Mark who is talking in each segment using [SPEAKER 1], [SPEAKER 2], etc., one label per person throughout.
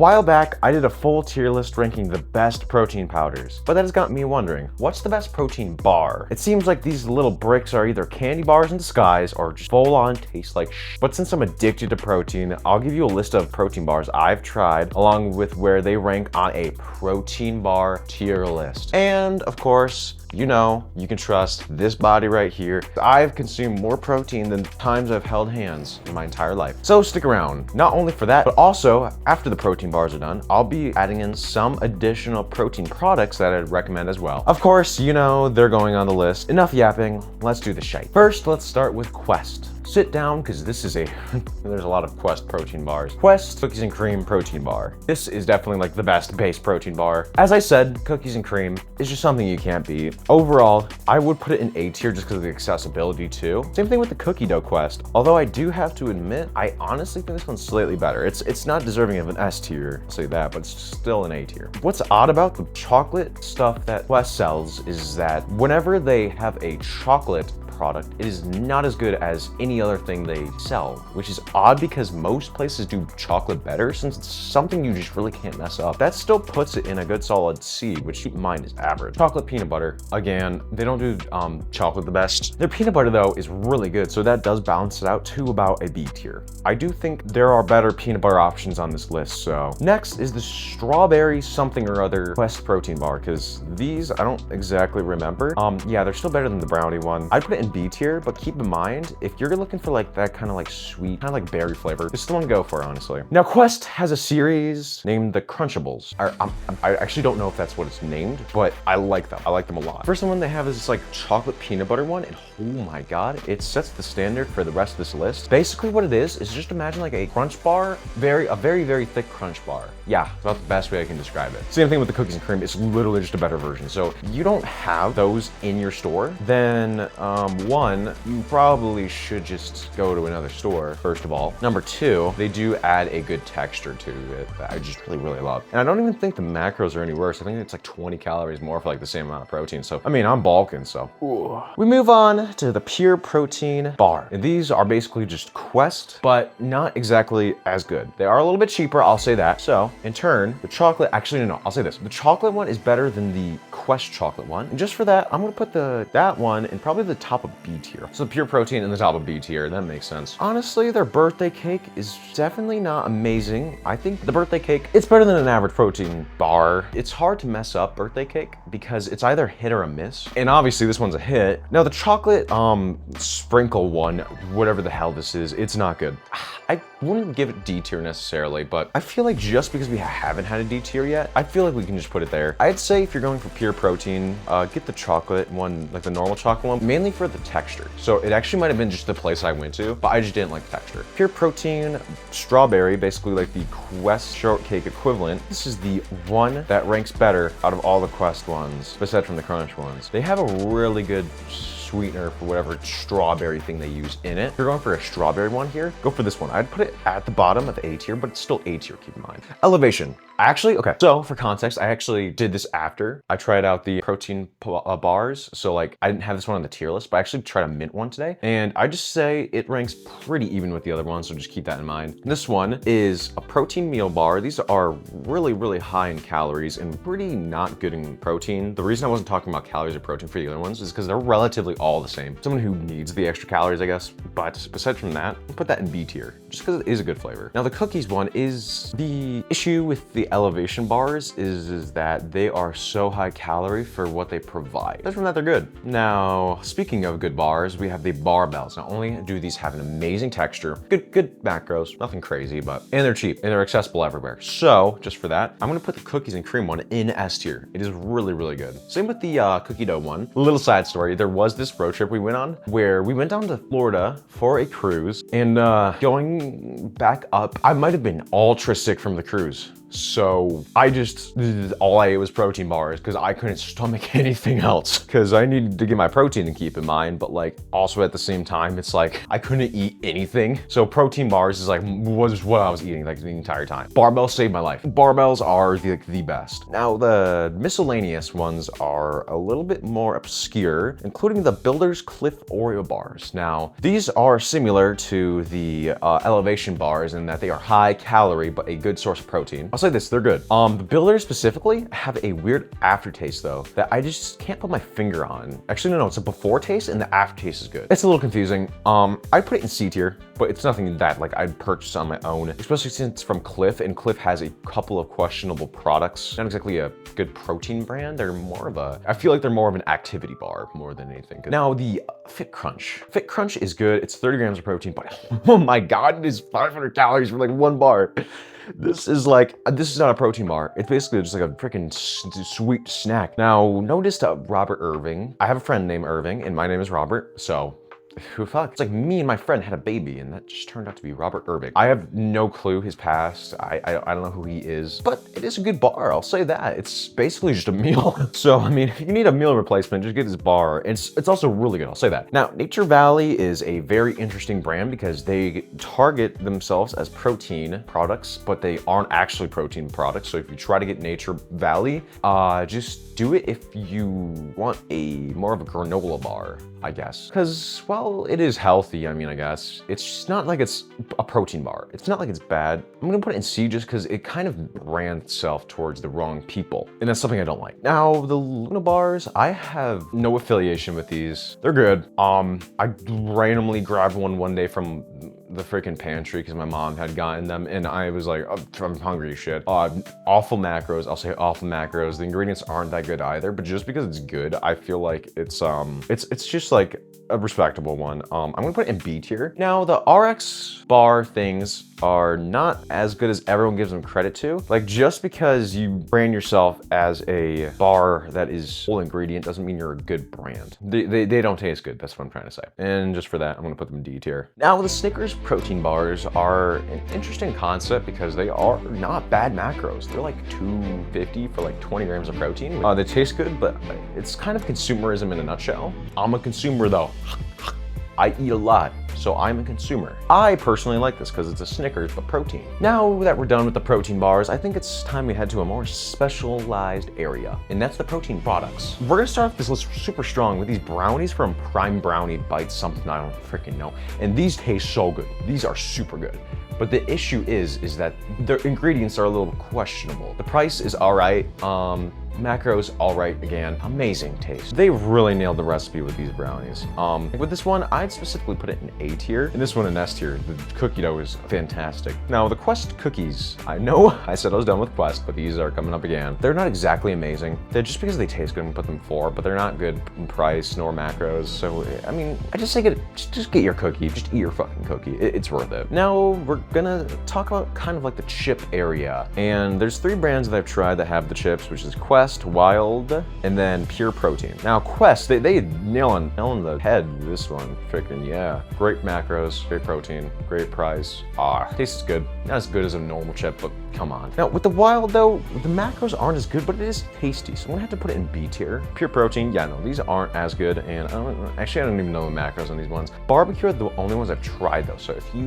[SPEAKER 1] while back, I did a full tier list ranking the best protein powders, but that has got me wondering, what's the best protein bar? It seems like these little bricks are either candy bars in disguise or just full on taste like shit. But since I'm addicted to protein, I'll give you a list of protein bars I've tried along with where they rank on a protein bar tier list. And of course, you know, you can trust this body right here. I've consumed more protein than times I've held hands in my entire life. So stick around, not only for that, but also after the protein bars are done, I'll be adding in some additional protein products that I'd recommend as well. Of course, you know, they're going on the list. Enough yapping, let's do the shite. First, let's start with Quest. Sit down, because this is there's a lot of Quest protein bars. Quest Cookies and Cream Protein Bar. This is definitely like the best base protein bar. As I said, cookies and cream is just something you can't beat. Overall, I would put it in A tier just because of the accessibility too. Same thing with the cookie dough Quest. Although I do have to admit, I honestly think this one's slightly better. It's not deserving of an S tier, I'll say that, but it's still an A tier. What's odd about the chocolate stuff that Quest sells is that whenever they have a chocolate product, it is not as good as any other thing they sell, which is odd because most places do chocolate better since it's something you just really can't mess up. That still puts it in a good solid C, which keep in mind is average. Chocolate peanut butter, again, they don't do chocolate the best. Their peanut butter though is really good, so that does balance it out to about a B tier. I do think there are better peanut butter options on this list, so. Next is the strawberry something or other Quest protein bar, because these, I don't exactly remember. Yeah, they're still better than the brownie one. I'd put it in B tier, but keep in mind, if you're looking for like that kind of like sweet, kind of like berry flavor, this is the one to go for, honestly. Now, Quest has a series named the Crunchables. I actually don't know if that's what it's named, but I like them. I like them a lot. First one they have is this like chocolate peanut butter one, and oh my God, it sets the standard for the rest of this list. Basically what it is just imagine like a crunch bar, a very, very thick crunch bar. Yeah, it's about the best way I can describe it. Same thing with the cookies and cream, it's literally just a better version. So if you don't have those in your store, then one, you probably should just go to another store, first of all. Number two, they do add a good texture to it that I just really, really love. And I don't even think the macros are any worse. I think it's like 20 calories more for like the same amount of protein. So, I mean, I'm bulking, so. Ooh. We move on to the Pure Protein Bar. And these are basically just Quest, but not exactly as good. They are a little bit cheaper, I'll say that. So, in turn, the chocolate, actually, no, I'll say this. The chocolate one is better than the Quest chocolate one. And just for that, I'm gonna put that one in probably the top of B tier. So Pure Protein in the top of B tier, that makes sense. Honestly, their birthday cake is definitely not amazing. I think the birthday cake, it's better than an average protein bar. It's hard to mess up birthday cake because it's either a hit or a miss. And obviously this one's a hit. Now the chocolate sprinkle one, whatever the hell this is, it's not good. I wouldn't give it D tier necessarily, but I feel like just because we haven't had a D tier yet, I feel like we can just put it there. I'd say if you're going for Pure Protein, get the chocolate one, like the normal chocolate one, mainly for the texture. So it actually might have been just the place I went to, but I just didn't like the texture. Pure Protein Strawberry, basically like the Quest shortcake equivalent. This is the one that ranks better out of all the Quest ones, aside from the Crunch ones. They have a really good sweetener for whatever strawberry thing they use in it. If you're going for a strawberry one here, go for this one. I'd put it at the bottom of A tier, but it's still A tier, keep in mind. Elevation. Actually, okay, so for context, I actually did this after I tried out the protein bars. So like, I didn't have this one on the tier list, but I actually tried a mint one today. And I just say it ranks pretty even with the other ones, so just keep that in mind. This one is a protein meal bar. These are really, really high in calories and pretty not good in protein. The reason I wasn't talking about calories or protein for the other ones is because they're relatively all the same. Someone who needs the extra calories, I guess. But aside from that, I'll put that in B tier, just because it is a good flavor. Now the cookies one is the issue with the elevation bars is that they are so high calorie for what they provide. Aside from that, they're good. Now, speaking of good bars, we have the Barbells. Not only do these have an amazing texture, good macros, nothing crazy, and they're cheap and they're accessible everywhere. So just for that, I'm gonna put the cookies and cream one in S tier. It is really, really good. Same with the cookie dough one. A little side story, there was this road trip we went on where we went down to Florida for a cruise, and going back up, I might have been ultra sick from the cruise. So all I ate was protein bars because I couldn't stomach anything else because I needed to get my protein to keep in mind, but like also at the same time, it's like I couldn't eat anything. So protein bars is like, was what I was eating like the entire time. Barbells saved my life. Barbells are the best. Now the miscellaneous ones are a little bit more obscure, including the Builder's Cliff Oreo bars. Now these are similar to the elevation bars in that they are high calorie, but a good source of protein. say this, they're good. The builders specifically have a weird aftertaste though, that I just can't put my finger on. Actually, no, it's a before taste and the aftertaste is good. It's a little confusing. I'd put it in C tier, but it's nothing that like I'd purchase on my own, especially since it's from Cliff, and Cliff has a couple of questionable products. Not exactly a good protein brand. They're more of a, I feel like they're more of an activity bar more than anything. Now the Fit Crunch. Fit Crunch is good. It's 30 grams of protein, but oh my God, it is 500 calories for like one bar. This is not a protein bar. It's basically just like a freaking sweet snack. Now, notice Robert Irving. I have a friend named Irving and my name is Robert, so who fuck? It's like me and my friend had a baby and that just turned out to be Robert Irving. I have no clue his past. I don't know who he is, but it is a good bar, I'll say that. It's basically just a meal. So, I mean, if you need a meal replacement, just get this bar. It's also really good, I'll say that. Now, Nature Valley is a very interesting brand because they target themselves as protein products, but they aren't actually protein products. So if you try to get Nature Valley, just do it if you want more of a granola bar, I guess. Because, well, it is healthy, I mean, I guess. It's just not like it's a protein bar. It's not like it's bad. I'm gonna put it in C just because it kind of ran itself towards the wrong people. And that's something I don't like. Now, the Luna bars, I have no affiliation with these. They're good. I randomly grabbed one day from the freaking pantry because my mom had gotten them and I was like, oh, I'm hungry as shit. Awful macros, I'll say awful macros. The ingredients aren't that good either, but just because it's good, I feel like it's just like a respectable one. I'm gonna put it in B tier. Now, the RX bar things are not as good as everyone gives them credit to. Like, just because you brand yourself as a bar that is full ingredient doesn't mean you're a good brand. They don't taste good, that's what I'm trying to say. And just for that, I'm gonna put them in D tier. Now, the Snickers protein bars are an interesting concept because they are not bad macros. They're like 250 for like 20 grams of protein. They taste good, but it's kind of consumerism in a nutshell. I'm a consumer though. I eat a lot, so I'm a consumer. I personally like this because it's a Snickers, but protein. Now that we're done with the protein bars, I think it's time we head to a more specialized area, and that's the protein products. We're gonna start off this list super strong with these brownies from Prime Brownie Bites, something I don't freaking know. And these taste so good. These are super good. But the issue is that their ingredients are a little questionable. The price is all right. Macros, all right again. Amazing taste. They really nailed the recipe with these brownies. With this one, I'd specifically put it in A tier, and this one in S tier. The cookie dough is fantastic. Now, the Quest cookies, I know I said I was done with Quest, but these are coming up again. They're not exactly amazing. They're just because they taste good, I'm gonna put them 4, but they're not good in price nor macros. So, I mean, I just say just get your cookie. Just eat your fucking cookie. It's worth it. Now, we're gonna talk about kind of like the chip area. And there's 3 brands that I've tried that have the chips, which is Quest, Wild, and then Pure Protein. Now Quest, they nail on the head this one. Freaking yeah. Great macros, great protein, great price. Tastes good. Not as good as a normal chip, but come on. Now with the Wild though, the macros aren't as good, but it is tasty. So I'm gonna have to put it in B tier. Pure Protein, yeah, no, these aren't as good. And I don't even know the macros on these ones. Barbecue are the only ones I've tried though. So if you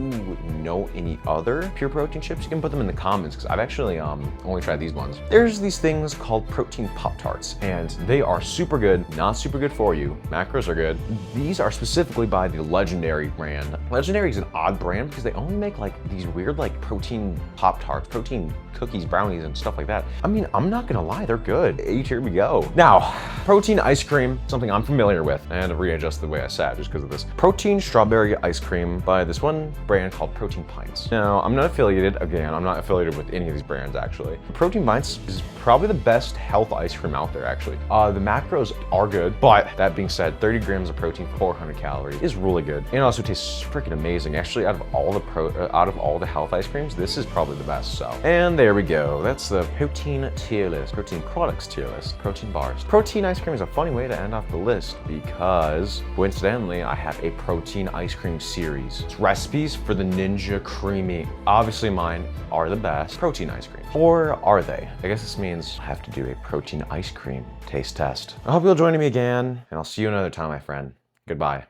[SPEAKER 1] know any other Pure Protein chips, you can put them in the comments because I've actually only tried these ones. There's these things called protein Pop-Tarts, and they are super good, not super good for you. Macros are good. These are specifically by the Legendary brand. Legendary is an odd brand because they only make like these weird like protein Pop-Tarts, protein cookies, brownies, and stuff like that. I mean, I'm not gonna lie, they're good. Here we go. Now, protein ice cream, something I'm familiar with. I had to readjust the way I sat just because of this. Protein strawberry ice cream by this one brand called Protein Pints. Now, I'm not affiliated, again, I'm not affiliated with any of these brands actually. Protein Pints is probably the best health ice cream out there actually. The macros are good, but that being said, 30 grams of protein, 400 calories is really good. And it also tastes freaking amazing. Actually, out of all the health ice creams, this is probably the best, so. And there we go. That's the protein tier list, protein products tier list, protein bars. Protein ice cream is a funny way to end off the list because coincidentally, I have a protein ice cream series. It's recipes for the Ninja Creamy. Obviously mine are the best protein ice cream. Or are they? I guess this means I have to do a protein ice cream taste test. I hope you'll join me again, and I'll see you another time, my friend. Goodbye.